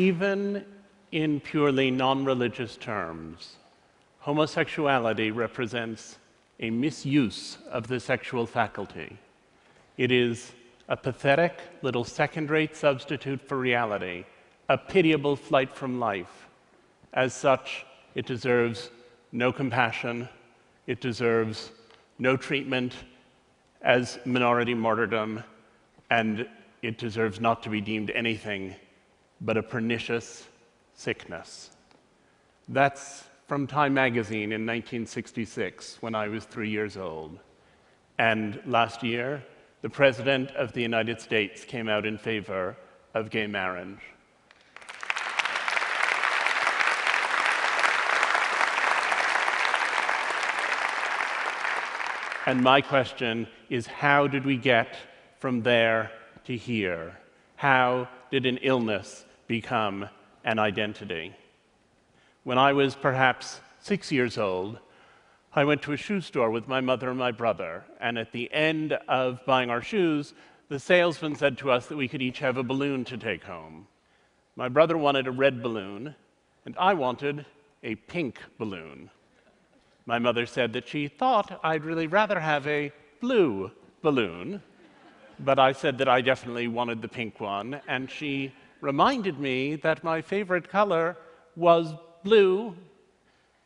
Even in purely non-religious terms, homosexuality represents a misuse of the sexual faculty. It is a pathetic little second-rate substitute for reality, a pitiable flight from life. As such, it deserves no compassion, it deserves no treatment as minority martyrdom, and it deserves not to be deemed anything but a pernicious sickness. That's from Time magazine in 1966, when I was 3 years old. And last year, the President of the United States came out in favor of gay marriage. And my question is, how did we get from there to here? How did an illness become an identity? When I was perhaps 6 years old, I went to a shoe store with my mother and my brother, and at the end of buying our shoes, the salesman said to us that we could each have a balloon to take home. My brother wanted a red balloon, and I wanted a pink balloon. My mother said that she thought I'd really rather have a blue balloon, but I said that I definitely wanted the pink one, and she reminded me that my favorite color was blue.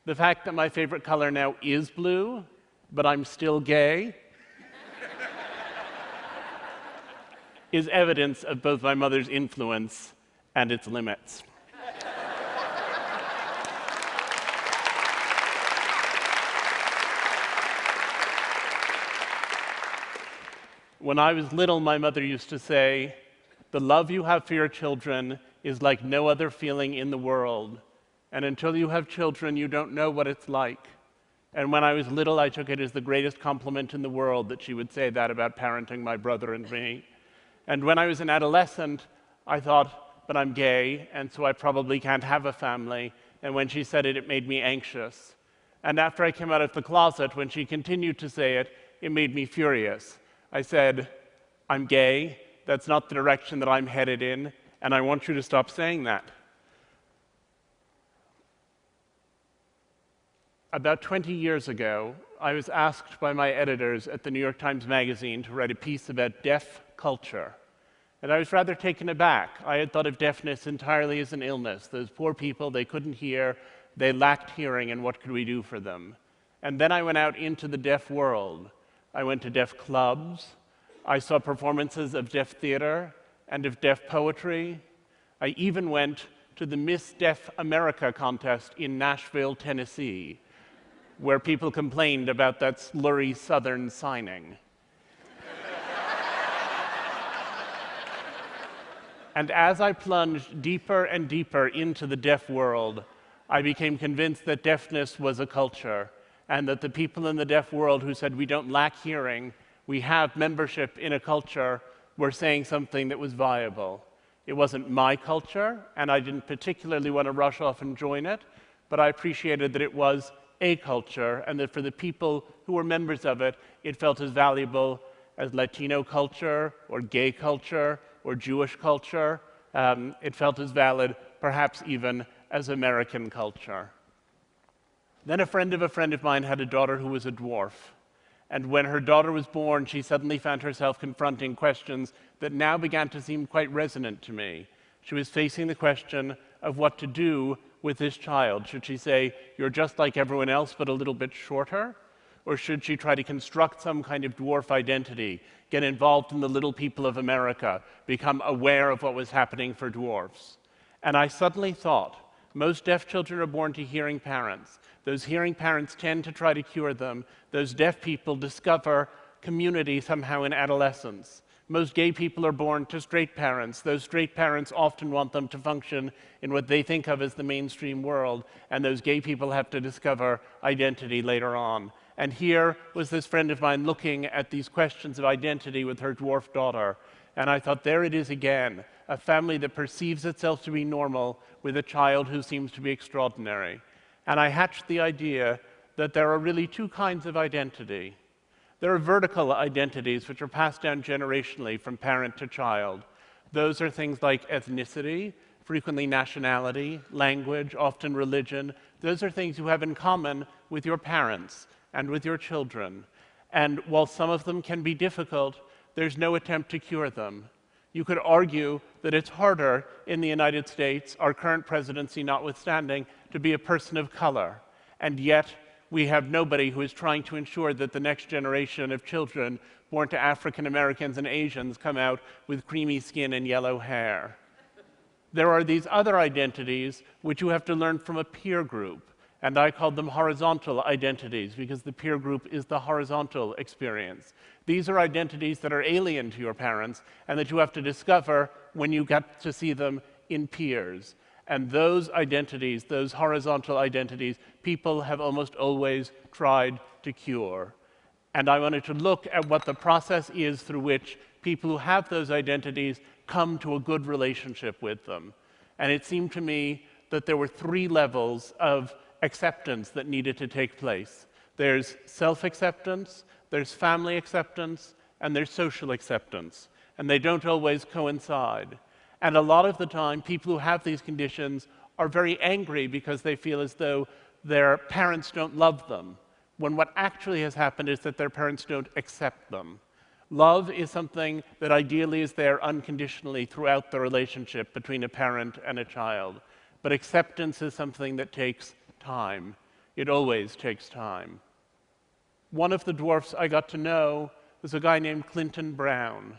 The fact that my favorite color now is blue, but I'm still gay, is evidence of both my mother's influence and its limits. When I was little, my mother used to say, "The love you have for your children is like no other feeling in the world. And until you have children, you don't know what it's like." And when I was little, I took it as the greatest compliment in the world that she would say that about parenting my brother and me. And when I was an adolescent, I thought, but I'm gay, and so I probably can't have a family. And when she said it, it made me anxious. And after I came out of the closet, when she continued to say it, it made me furious. I said, "I'm gay, that's not the direction that I'm headed in, and I want you to stop saying that." About 20 years ago, I was asked by my editors at the New York Times Magazine to write a piece about deaf culture. And I was rather taken aback. I had thought of deafness entirely as an illness. Those poor people, they couldn't hear, they lacked hearing, and what could we do for them? And then I went out into the deaf world. I went to deaf clubs. I saw performances of deaf theater and of deaf poetry. I even went to the Miss Deaf America contest in Nashville, Tennessee, where people complained about that slurry Southern signing. And as I plunged deeper and deeper into the deaf world, I became convinced that deafness was a culture, and that the people in the deaf world who said we don't lack hearing, we have membership in a culture, were saying something that was viable. It wasn't my culture, and I didn't particularly want to rush off and join it, but I appreciated that it was a culture, and that for the people who were members of it, it felt as valuable as Latino culture, or gay culture, or Jewish culture. It felt as valid, perhaps even, as American culture. Then a friend of mine had a daughter who was a dwarf. And when her daughter was born, she suddenly found herself confronting questions that now began to seem quite resonant to me. She was facing the question of what to do with this child. Should she say, "You're just like everyone else, but a little bit shorter"? Or should she try to construct some kind of dwarf identity, get involved in the little people of America, become aware of what was happening for dwarfs? And I suddenly thought, most deaf children are born to hearing parents. Those hearing parents tend to try to cure them. Those deaf people discover community somehow in adolescence. Most gay people are born to straight parents. Those straight parents often want them to function in what they think of as the mainstream world, and those gay people have to discover identity later on. And here was this friend of mine looking at these questions of identity with her dwarf daughter, and I thought, there it is again, a family that perceives itself to be normal with a child who seems to be extraordinary. And I hatched the idea that there are really two kinds of identity. There are vertical identities which are passed down generationally from parent to child. Those are things like ethnicity, frequently nationality, language, often religion. Those are things you have in common with your parents and with your children. And while some of them can be difficult, there's no attempt to cure them. You could argue that it's harder in the United States, our current presidency notwithstanding, to be a person of color. And yet, we have nobody who is trying to ensure that the next generation of children born to African Americans and Asians come out with creamy skin and yellow hair. There are these other identities which you have to learn from a peer group, and I called them horizontal identities because the peer group is the horizontal experience. These are identities that are alien to your parents and that you have to discover when you get to see them in peers. And those identities, those horizontal identities, people have almost always tried to cure. And I wanted to look at what the process is through which people who have those identities come to a good relationship with them. And it seemed to me that there were 3 levels of acceptance that needed to take place. There's self-acceptance, there's family acceptance, and there's social acceptance. And they don't always coincide. And a lot of the time, people who have these conditions are very angry because they feel as though their parents don't love them, when what actually has happened is that their parents don't accept them. Love is something that ideally is there unconditionally throughout the relationship between a parent and a child. But acceptance is something that takes time. It always takes time. One of the dwarfs I got to know was a guy named Clinton Brown.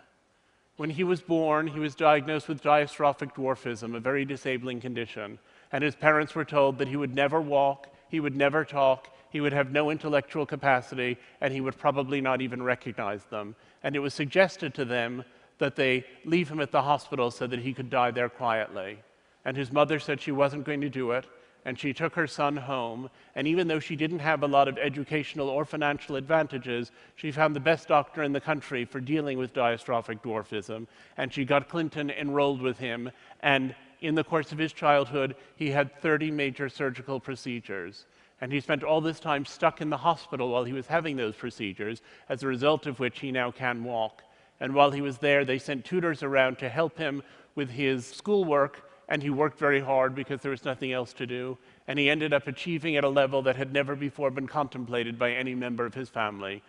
When he was born, he was diagnosed with dystrophic dwarfism, a very disabling condition, and his parents were told that he would never walk, he would never talk, he would have no intellectual capacity, and he would probably not even recognize them. And it was suggested to them that they leave him at the hospital so that he could die there quietly. And his mother said she wasn't going to do it, and she took her son home, and even though she didn't have a lot of educational or financial advantages, she found the best doctor in the country for dealing with dystrophic dwarfism, and she got Clinton enrolled with him, and in the course of his childhood, he had 30 major surgical procedures. And he spent all this time stuck in the hospital while he was having those procedures, as a result of which he now can walk. And while he was there, they sent tutors around to help him with his schoolwork, and he worked very hard because there was nothing else to do. And he ended up achieving at a level that had never before been contemplated by any member of his family.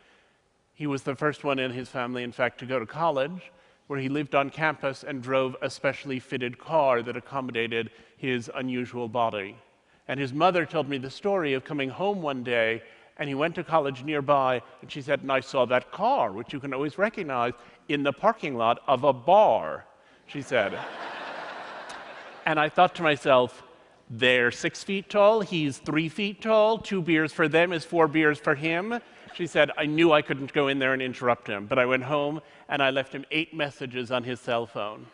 He was the first one in his family, in fact, to go to college, where he lived on campus and drove a specially fitted car that accommodated his unusual body. And his mother told me the story of coming home one day, and he went to college nearby, and she said, "And I saw that car, which you can always recognize, in the parking lot of a bar," she said. And I thought to myself, they're 6 feet tall, he's 3 feet tall, 2 beers for them is 4 beers for him. She said, I knew I couldn't go in there and interrupt him, but I went home and I left him 8 messages on his cell phone.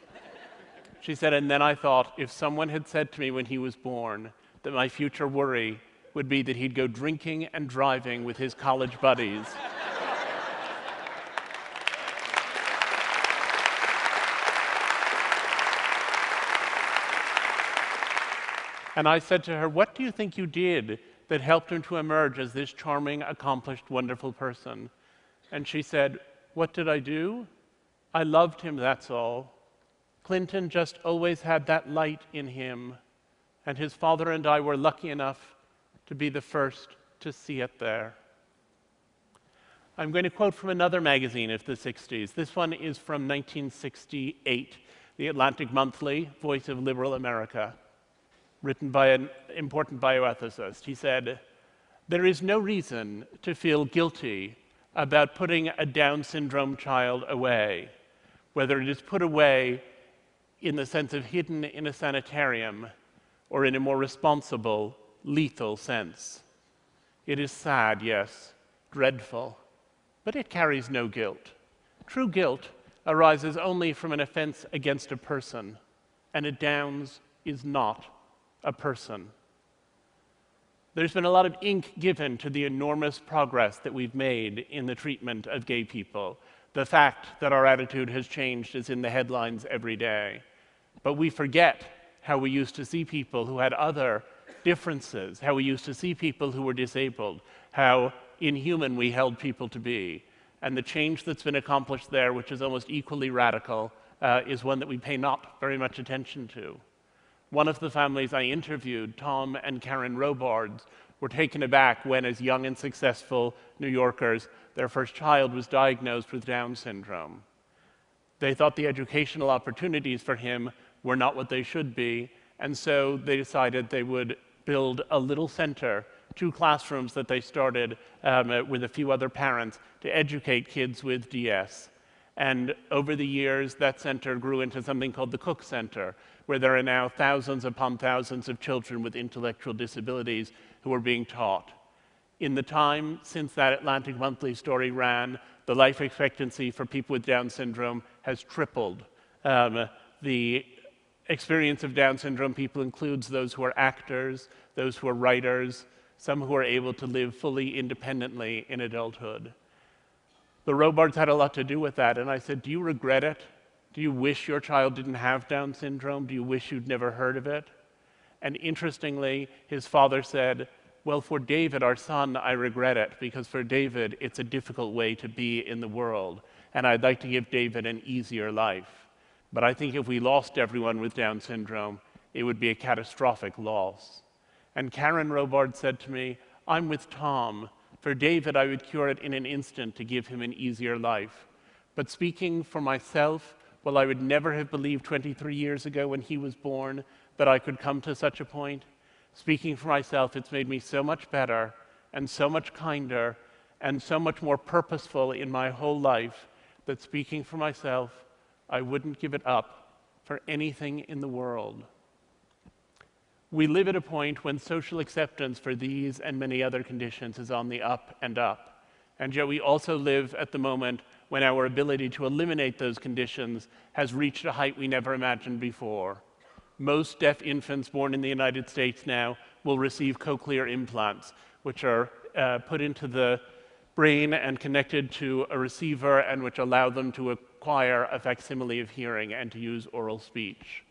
She said, and then I thought, if someone had said to me when he was born that my future worry would be that he'd go drinking and driving with his college buddies. And I said to her, what do you think you did that helped him to emerge as this charming, accomplished, wonderful person? And she said, what did I do? I loved him, that's all. Clinton just always had that light in him, and his father and I were lucky enough to be the first to see it there. I'm going to quote from another magazine of the 60s. This one is from 1968, the Atlantic Monthly, Voice of Liberal America, written by an important bioethicist. He said, there is no reason to feel guilty about putting a Down syndrome child away, whether it is put away in the sense of hidden in a sanitarium or in a more responsible, lethal sense. It is sad, yes, dreadful, but it carries no guilt. True guilt arises only from an offense against a person, and a Downs is not a person. There's been a lot of ink given to the enormous progress that we've made in the treatment of gay people. The fact that our attitude has changed is in the headlines every day. But we forget how we used to see people who had other differences, how we used to see people who were disabled, how inhuman we held people to be. And the change that's been accomplished there, which is almost equally radical, is one that we pay not very much attention to. One of the families I interviewed, Tom and Karen Robards, were taken aback when, as young and successful New Yorkers, their first child was diagnosed with Down syndrome. They thought the educational opportunities for him were not what they should be, and so they decided they would build a little center, 2 classrooms that they started with a few other parents to educate kids with DS. And over the years, that center grew into something called the Cook Center, where there are now thousands upon thousands of children with intellectual disabilities who are being taught. In the time since that Atlantic Monthly story ran, the life expectancy for people with Down syndrome has tripled. The experience of Down syndrome people includes those who are actors, those who are writers, some who are able to live fully independently in adulthood. The Robards had a lot to do with that, and I said, do you regret it? Do you wish your child didn't have Down syndrome? Do you wish you'd never heard of it? And interestingly, his father said, well, for David, our son, I regret it, because for David, it's a difficult way to be in the world, and I'd like to give David an easier life. But I think if we lost everyone with Down syndrome, it would be a catastrophic loss. And Karen Robard said to me, I'm with Tom. For David, I would cure it in an instant to give him an easier life. But speaking for myself, well, I would never have believed 23 years ago when he was born that I could come to such a point. Speaking for myself, it's made me so much better and so much kinder and so much more purposeful in my whole life that speaking for myself, I wouldn't give it up for anything in the world. We live at a point when social acceptance for these and many other conditions is on the up and up. And yet we also live at the moment when our ability to eliminate those conditions has reached a height we never imagined before. Most deaf infants born in the United States now will receive cochlear implants, which are put into the brain and connected to a receiver and which allow them to acquire a facsimile of hearing and to use oral speech.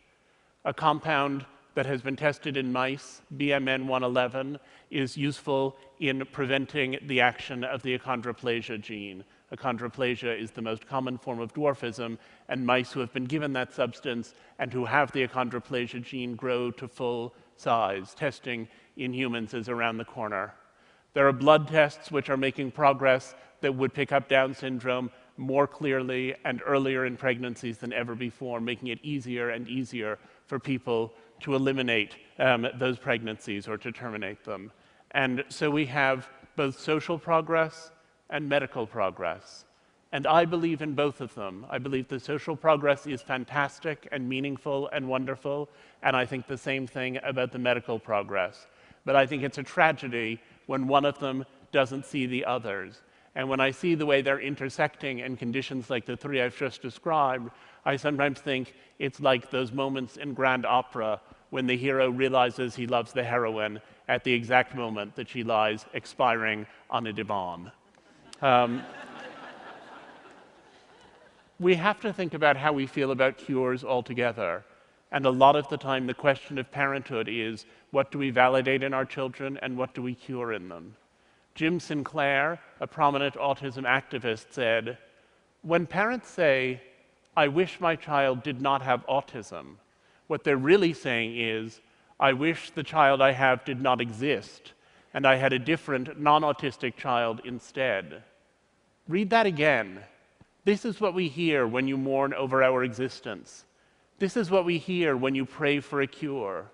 A compound that has been tested in mice, BMN 111, is useful in preventing the action of the achondroplasia gene. Achondroplasia is the most common form of dwarfism, and mice who have been given that substance and who have the achondroplasia gene grow to full size. Testing in humans is around the corner. There are blood tests which are making progress that would pick up Down syndrome more clearly and earlier in pregnancies than ever before, making it easier and easier for people to eliminate those pregnancies or to terminate them. And so we have both social progress and medical progress. And I believe in both of them. I believe the social progress is fantastic and meaningful and wonderful, and I think the same thing about the medical progress. But I think it's a tragedy when one of them doesn't see the others. And when I see the way they're intersecting in conditions like the 3 I've just described, I sometimes think it's like those moments in grand opera when the hero realizes he loves the heroine at the exact moment that she lies expiring on a divan. We have to think about how we feel about cures altogether. And a lot of the time, the question of parenthood is, what do we validate in our children and what do we cure in them? Jim Sinclair, a prominent autism activist, said, when parents say, I wish my child did not have autism, what they're really saying is, I wish the child I have did not exist, and I had a different, non-autistic child instead. Read that again. This is what we hear when you mourn over our existence. This is what we hear when you pray for a cure,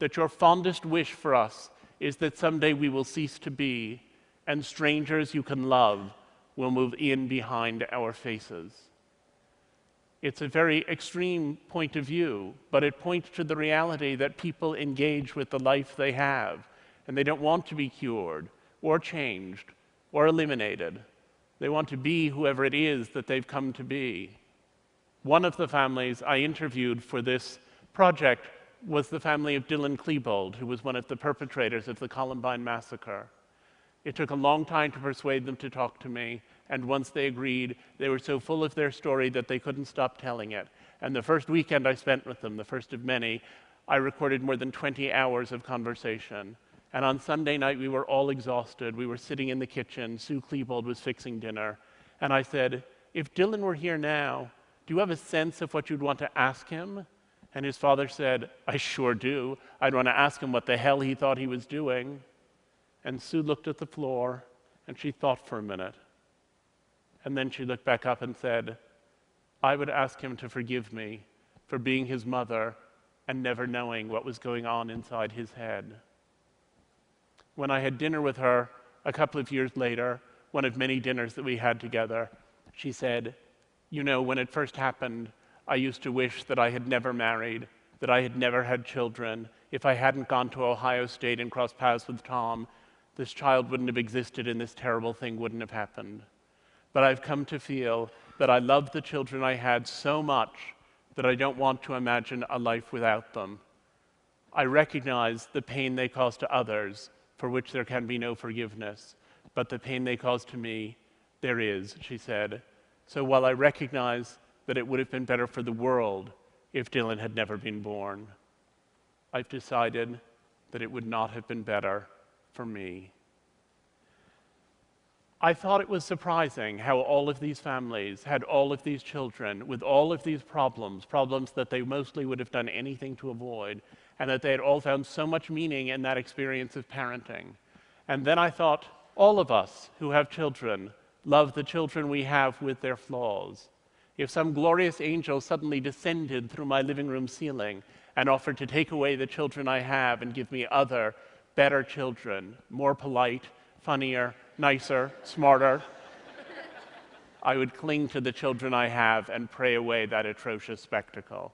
that your fondest wish for us is that someday we will cease to be, and strangers you can love will move in behind our faces. It's a very extreme point of view, but it points to the reality that people engage with the life they have, and they don't want to be cured, or changed, or eliminated. They want to be whoever it is that they've come to be. One of the families I interviewed for this project was the family of Dylan Klebold, who was one of the perpetrators of the Columbine massacre. It took a long time to persuade them to talk to me, and once they agreed, they were so full of their story that they couldn't stop telling it. And the first weekend I spent with them, the first of many, I recorded more than 20 hours of conversation. And on Sunday night, we were all exhausted. We were sitting in the kitchen. Sue Klebold was fixing dinner. And I said, if Dylan were here now, do you have a sense of what you'd want to ask him? And his father said, I sure do. I'd want to ask him what the hell he thought he was doing. And Sue looked at the floor, and she thought for a minute. And then she looked back up and said, I would ask him to forgive me for being his mother and never knowing what was going on inside his head. When I had dinner with her a couple of years later, one of many dinners that we had together, she said, you know, when it first happened, I used to wish that I had never married, that I had never had children. If I hadn't gone to Ohio State and crossed paths with Tom, this child wouldn't have existed and this terrible thing wouldn't have happened. But I've come to feel that I love the children I had so much that I don't want to imagine a life without them. I recognize the pain they cause to others, for which there can be no forgiveness, but the pain they cause to me, there is, she said. So while I recognize that it would have been better for the world if Dylan had never been born, I've decided that it would not have been better for me. I thought it was surprising how all of these families had all of these children with all of these problems that they mostly would have done anything to avoid, and that they had all found so much meaning in that experience of parenting. And then I thought, all of us who have children love the children we have with their flaws. If some glorious angel suddenly descended through my living room ceiling and offered to take away the children I have and give me other, better children, more polite, funnier, nicer, smarter, I would cling to the children I have and pray away that atrocious spectacle.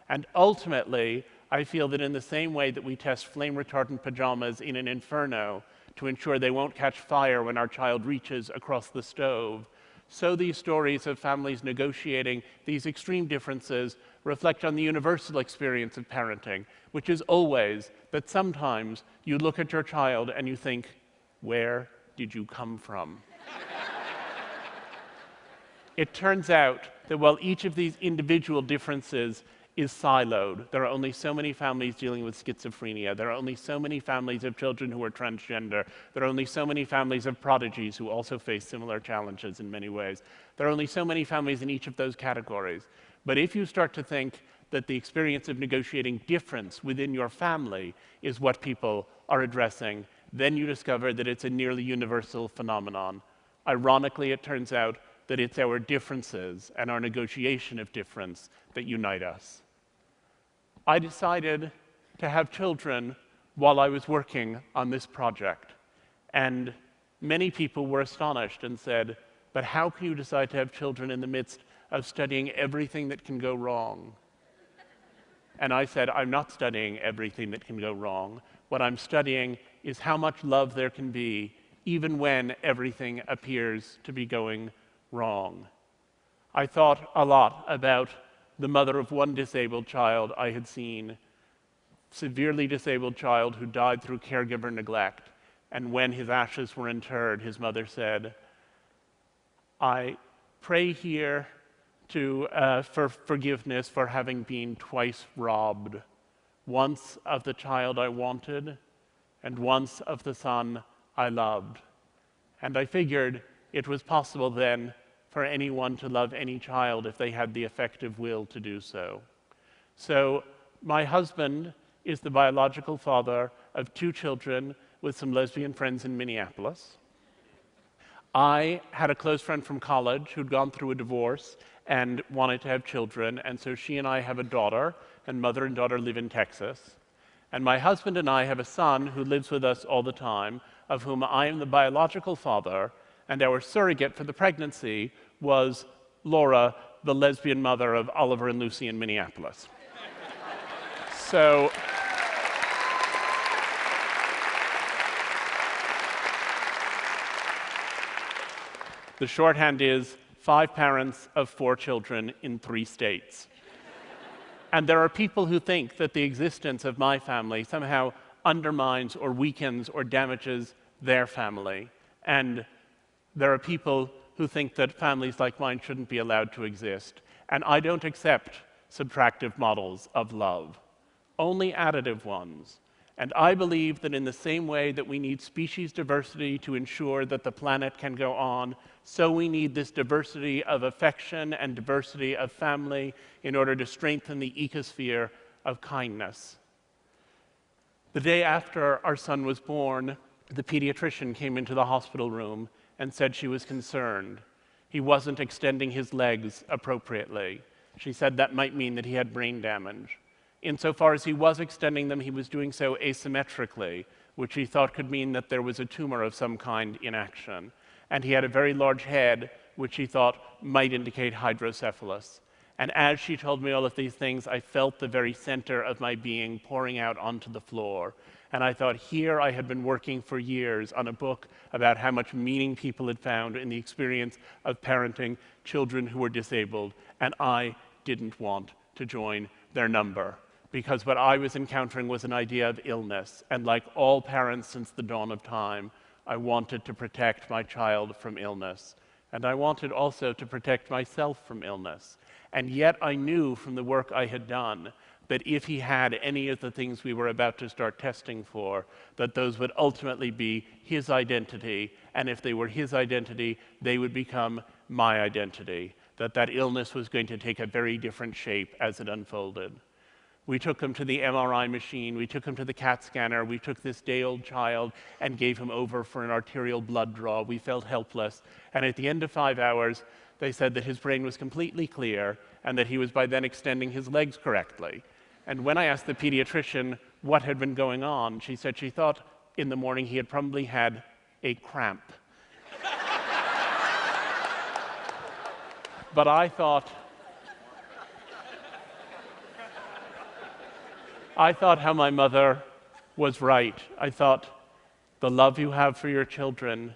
And ultimately, I feel that in the same way that we test flame-retardant pajamas in an inferno to ensure they won't catch fire when our child reaches across the stove, so these stories of families negotiating these extreme differences reflect on the universal experience of parenting, which is always that sometimes you look at your child and you think, where did you come from? It turns out that while each of these individual differences is siloed, there are only so many families dealing with schizophrenia, there are only so many families of children who are transgender, there are only so many families of prodigies who also face similar challenges in many ways. There are only so many families in each of those categories. But if you start to think that the experience of negotiating difference within your family is what people are addressing, then you discover that it's a nearly universal phenomenon. Ironically, it turns out that it's our differences and our negotiation of difference that unite us. I decided to have children while I was working on this project, and many people were astonished and said, but how can you decide to have children in the midst of studying everything that can go wrong? And I said, I'm not studying everything that can go wrong. What I'm studying is how much love there can be, even when everything appears to be going wrong. I thought a lot about the mother of one disabled child I had seen, severely disabled child who died through caregiver neglect. And when his ashes were interred, his mother said, I pray here for forgiveness for having been twice robbed, once of the child I wanted, and once of the son I loved. And I figured it was possible then for anyone to love any child if they had the effective will to do so. So my husband is the biological father of 2 children with some lesbian friends in Minneapolis. I had a close friend from college who'd gone through a divorce and wanted to have children, and so she and I have a daughter, and mother and daughter live in Texas. And my husband and I have a son who lives with us all the time, of whom I am the biological father, and our surrogate for the pregnancy was Laura, the lesbian mother of Oliver and Lucy in Minneapolis. So the shorthand is 5 parents of 4 children in 3 states. And there are people who think that the existence of my family somehow undermines or weakens or damages their family. And there are people who think that families like mine shouldn't be allowed to exist. And I don't accept subtractive models of love, only additive ones. And I believe that in the same way that we need species diversity to ensure that the planet can go on, so we need this diversity of affection and diversity of family in order to strengthen the ecosphere of kindness. The day after our son was born, the pediatrician came into the hospital room and said she was concerned. He wasn't extending his legs appropriately. She said that might mean that he had brain damage. Insofar as he was extending them, he was doing so asymmetrically, which he thought could mean that there was a tumor of some kind in action. And he had a very large head, which he thought might indicate hydrocephalus. And as she told me all of these things, I felt the very center of my being pouring out onto the floor. And I thought, here I had been working for years on a book about how much meaning people had found in the experience of parenting children who were disabled, and I didn't want to join their number, because what I was encountering was an idea of illness, and like all parents since the dawn of time, I wanted to protect my child from illness, and I wanted also to protect myself from illness. And yet I knew from the work I had done that if he had any of the things we were about to start testing for, that those would ultimately be his identity, and if they were his identity, they would become my identity, that illness was going to take a very different shape as it unfolded. We took him to the MRI machine, we took him to the CAT scanner, we took this day-old child and gave him over for an arterial blood draw. We felt helpless, and at the end of 5 hours, they said that his brain was completely clear and that he was by then extending his legs correctly. And when I asked the pediatrician what had been going on, she said she thought in the morning he had probably had a cramp. But I thought how my mother was right. I thought, the love you have for your children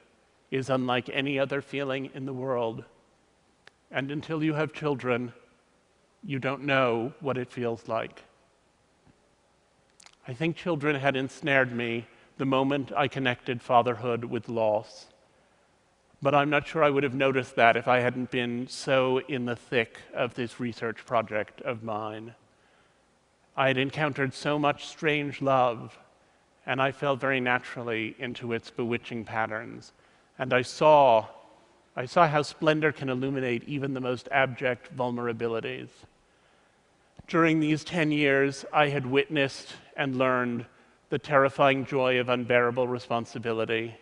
is unlike any other feeling in the world. And until you have children, you don't know what it feels like. I think children had ensnared me the moment I connected fatherhood with loss. But I'm not sure I would have noticed that if I hadn't been so in the thick of this research project of mine. I had encountered so much strange love, and I fell very naturally into its bewitching patterns. And I saw how splendor can illuminate even the most abject vulnerabilities. During these 10 years, I had witnessed and learned the terrifying joy of unbearable responsibility,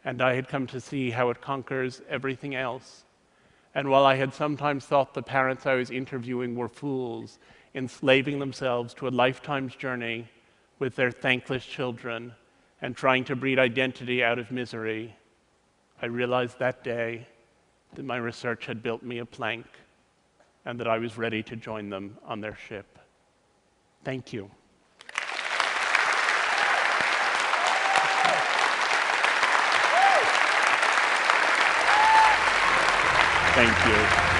and I had come to see how it conquers everything else. And while I had sometimes thought the parents I was interviewing were fools, enslaving themselves to a lifetime's journey with their thankless children and trying to breed identity out of misery, I realized that day that my research had built me a plank and that I was ready to join them on their ship. Thank you. Thank you.